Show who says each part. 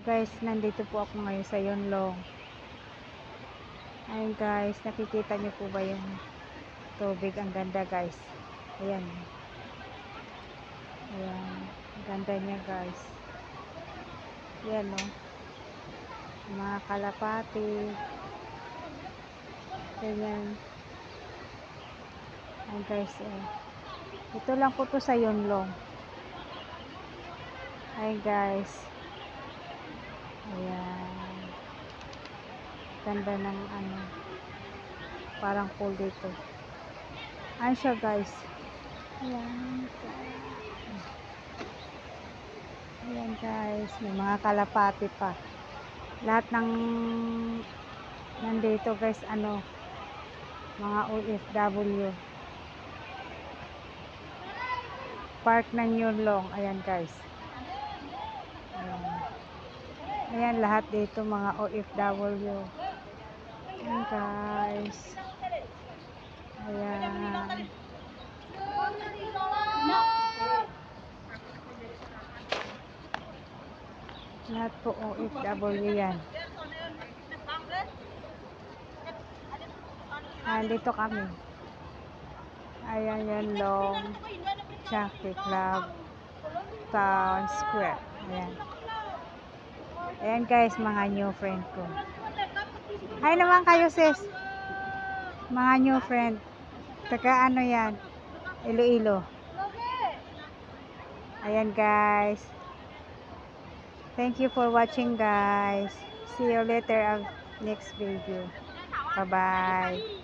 Speaker 1: Guys, nandito po ako ngayon sa Yonlong. Ayun guys, nakikita niyo po ba yung tubig? Ang ganda guys. Ayan. Ayan. Ang ganda niya guys. Ayan o. Mga kalapati. Ayan. Ayan guys. Ito lang po to sa Yonlong. Ayan guys. Ayan. Ganda ng parang pool dito. Ayan siya guys. Ayan. Ayan guys. May mga kalapati pa. Lahat ng nandito guys, mga OFW. Park ng Yonlong. Ayan guys. Ayan. Ayan lahat dito mga OFW. Ayan guys. Ayan. Lahat po OFW yan. Dito kami. Ayan Yonlong Chaki Club Town Square. Ayan. Ayan guys, mga new friend ko. Hi naman kayo sis. Mga new friend. Taga ano yan? Iloilo. Ayan guys. Thank you for watching guys. See you later of next video. Bye bye.